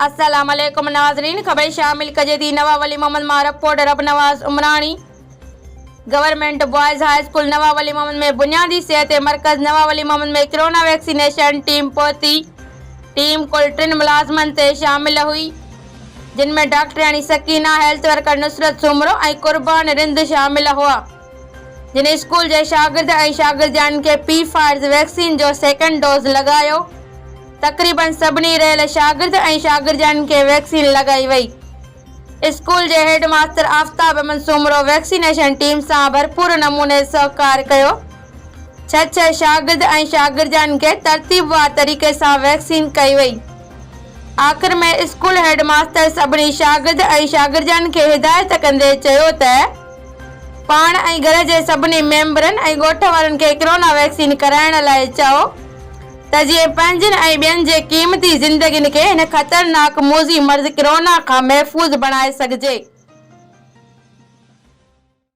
अस्सलाम वालेकुम नाज़रीन, खबर शामिल कजे थी नवा वली मोहम्मद मां रिपोर्टर अब Nawaz Umrani. Government boys high school Nawa Wali Mohammad में बुनियादी सेहत मरकज़ नवा वली मोहम्मद में कोरोना वैक्सीनेशन टीम पहुंची। टीम कुल 3 मुलाजमन से शामिल हुई, जिनमें डॉक्टर यानी सकीना, हेल्थ वर्कर नुसरत सुमरो और कुर्बान रिंद शामिल हुआ, जिन स्कूल के शागिर्द और शागिर्दियान के पी-फाइज वैक्सीन जो सेकंड डोज लगायो। तकरीबन सभी रहियल शागिर्द और शागिर्दियान के वैक्सीन लगाई वई। स्कूल के head master Aftab Ahmed Soomro vaccination team से भरपूर नमूने सहकार कयो। 6 शागिर्द और शागिर्दियान के तरतीबवार तरीके से वैक्सीन कई वई। आखिर में स्कूल हेड मास्टर सभी शागिर्द और शागिर्दियान के हिदायत कंदे चयो त पाण और घर के सभी मेंबरन और गोठ वारन के कोरोना वैक्सीन कराइण लाइ चओ त जीअं पंहिंजनि ऐं ॿियनि जे क़ीमती ज़िंदगियुनि खे हिन ख़तरनाक मोज़ी मर्ज़ कोरोना खां महफ़ूज़ बणाए सघिजे।